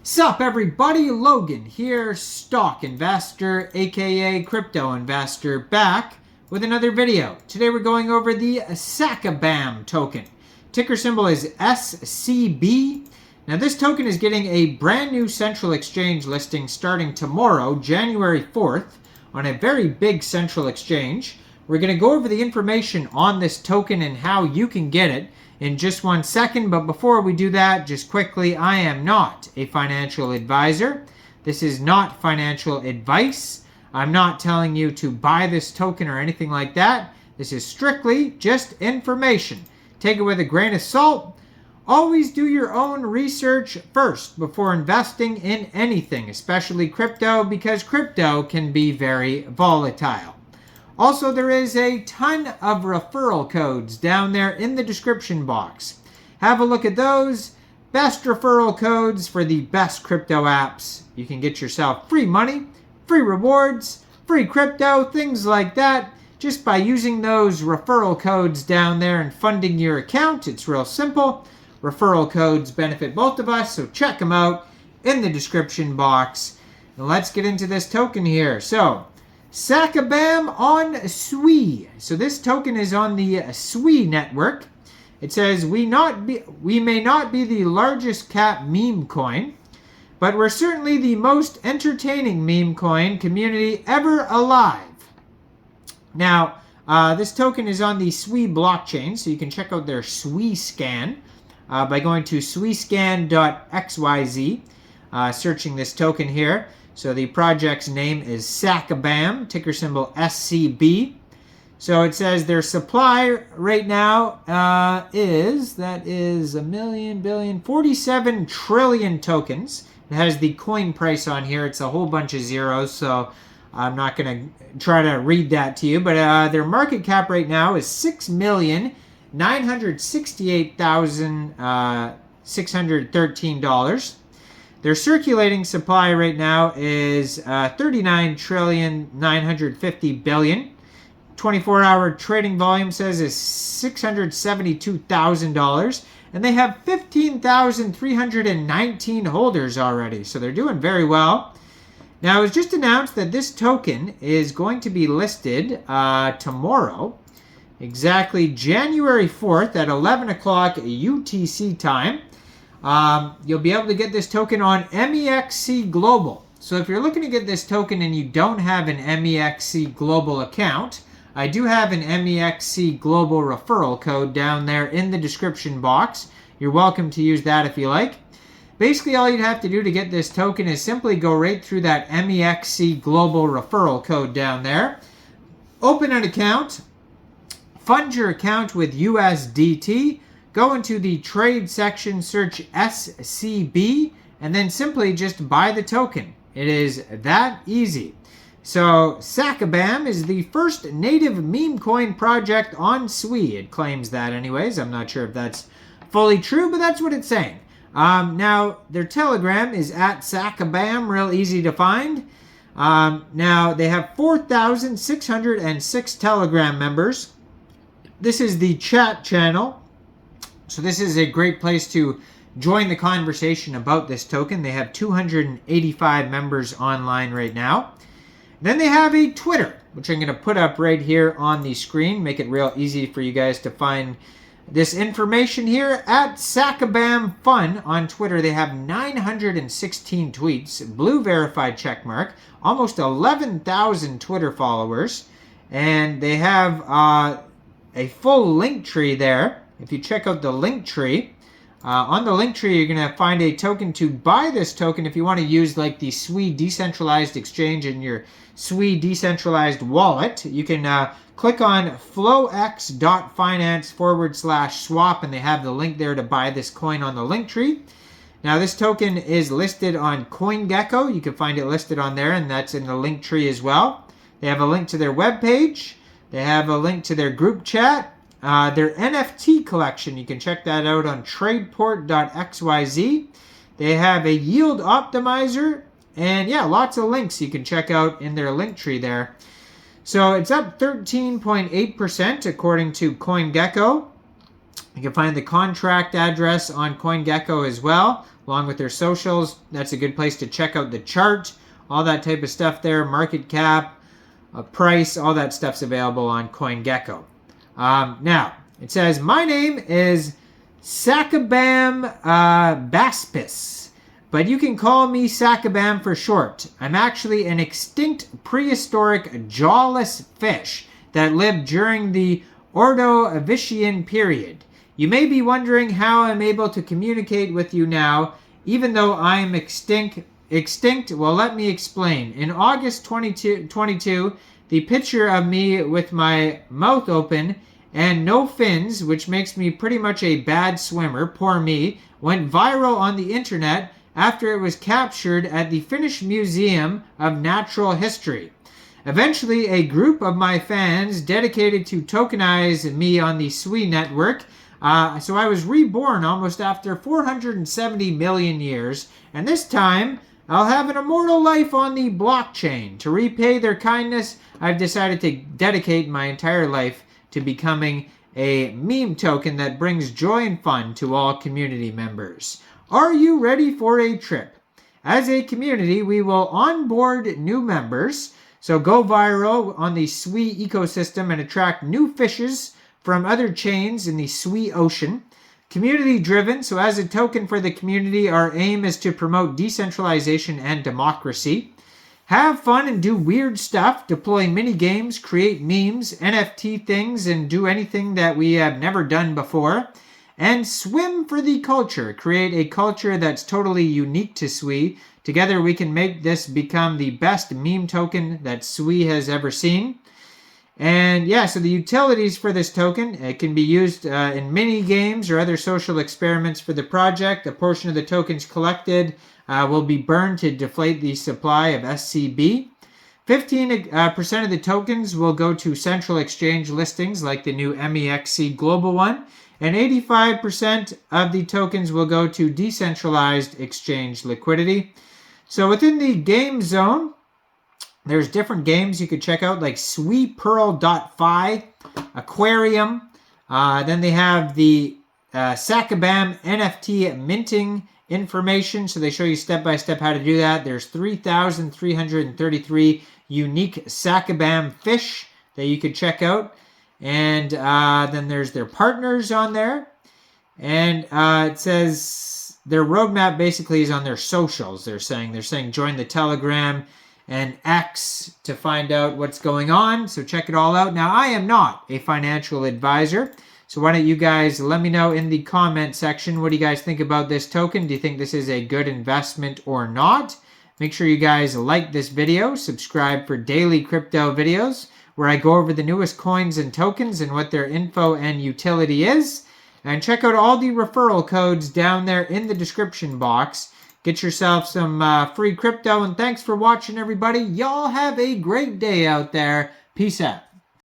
Sup everybody, Logan here, stock investor aka crypto investor, back with another video. Today we're going over the Sacabam token. Ticker symbol is SCB. Now this token is getting a brand new central exchange listing starting tomorrow, January 4th, on a very big central exchange. We're going to go over the information on this token and how you can get it in just 1 second, but before we do that, just quickly, I am not a financial advisor. This is not financial advice. I'm not telling you to buy this token or anything like that. This is strictly just information. Take it with a grain of salt. Always do your own research first before investing in anything, especially crypto, because crypto can be very volatile. Also, there is a ton of referral codes down there in the description box. Have a look at those. Best referral codes for the best crypto apps. You can get yourself free money, free rewards, free crypto, things like that, just by using those referral codes down there and funding your account. It's real simple. Referral codes benefit both of us, so check them out in the description box. And let's get into this token here. So, Sacabam on SWE. So this token is on the SWE network. It says, we may not be the largest cap meme coin, but we're certainly the most entertaining meme coin community ever alive. Now, this token is on the SWE blockchain, so you can check out their Suiscan by going to suiscan.xyz, searching this token here. So the project's name is Sacabam, ticker symbol SCB. So it says their supply right now is a million, billion, 47 trillion tokens. It has the coin price on here. It's a whole bunch of zeros, so I'm not going to try to read that to you. But their market cap right now is $6,968,613. Their circulating supply right now is 39,950,000,000,000. 24-hour trading volume says is $672,000. And they have 15,319 holders already. So they're doing very well. Now, it was just announced that this token is going to be listed tomorrow, exactly January 4th at 11 o'clock UTC time. You'll be able to get this token on Mexc Global. So if you're looking to get this token and you don't have an Mexc Global account, I do have an Mexc Global referral code down there in the description box. You're welcome to use that if you like. Basically, all you'd have to do to get this token is simply go right through that Mexc Global referral code down there. Open an account. Fund your account with USDT. Go into the trade section, search SCB, and then simply just buy the token. It is that easy. So, Sacabam is the first native meme coin project on SWE. It claims that anyways. I'm not sure if that's fully true, but that's what it's saying. Now, their Telegram is at Sacabam, real easy to find. Now, they have 4,606 Telegram members. This is the chat channel. So this is a great place to join the conversation about this token. They have 285 members online right now. Then they have a Twitter, which I'm going to put up right here on the screen. Make it real easy for you guys to find this information here at Sacabam Fun on Twitter. They have 916 tweets, blue verified checkmark, almost 11,000 Twitter followers. And they have a full link tree there. If you check out the link tree, on the link tree, you're going to find a token to buy this token if you want to use like the SWE decentralized exchange in your SWE decentralized wallet. You can click on flowx.finance/swap, and they have the link there to buy this coin on the link tree. Now, this token is listed on CoinGecko. You can find it listed on there, and that's in the link tree as well. They have a link to their webpage. They have a link to their group chat. Their NFT collection, you can check that out on tradeport.xyz. They have a yield optimizer, and yeah, lots of links you can check out in their link tree there. So it's up 13.8% according to CoinGecko. You can find the contract address on CoinGecko as well. along with their socials. That's a good place to check out the chart, all that type of stuff there, market cap, price, all that stuff's available on CoinGecko. Now, it says, my name is Sacabam Baspis, but you can call me Sacabam for short. I'm actually an extinct prehistoric jawless fish that lived during the Ordovician period. You may be wondering how I'm able to communicate with you now, even though I am extinct. Well, let me explain. In August 2022, the picture of me with my mouth open and no fins, which makes me pretty much a bad swimmer, poor me, went viral on the internet after it was captured at the Finnish Museum of Natural History. Eventually, a group of my fans dedicated to tokenize me on the SWE network, so I was reborn almost after 470 million years, and this time I'll have an immortal life on the blockchain. To repay their kindness, I've decided to dedicate my entire life to becoming a meme token that brings joy and fun to all community members. Are you ready for a trip? As a community, we will onboard new members, so go viral on the SWE ecosystem and attract new fishes from other chains in the SWE ocean. Community driven, so as a token for the community, our aim is to promote decentralization and democracy. Have fun and do weird stuff, deploy mini games, create memes, NFT things, and do anything that we have never done before. And swim for the culture. Create a culture that's totally unique to SWE. Together we can make this become the best meme token that SWE has ever seen. And yeah, so the utilities for this token, it can be used in mini games or other social experiments for the project. A portion of the tokens collected will be burned to deflate the supply of SCB. 15% of the tokens will go to central exchange listings like the new Mexc global one. And 85% of the tokens will go to decentralized exchange liquidity. So within the game zone, there's different games you could check out, like SweePearl.fi, Aquarium. Then they have the Sacabam NFT minting information. So they show you step-by-step how to do that. There's 3,333 unique Sacabam fish that you could check out. And then there's their partners on there. And it says their roadmap basically is on their socials. They're saying join the Telegram and X to find out what's going on. So check it all out. Now, I am not a financial advisor. So why don't you guys let me know in the comment section, what do you guys think about this token? Do you think this is a good investment or not? Make sure you guys like this video, subscribe for daily crypto videos where I go over the newest coins and tokens and what their info and utility is. And check out all the referral codes down there in the description box. Get yourself some free crypto, and thanks for watching, everybody. Y'all have a great day out there. Peace out.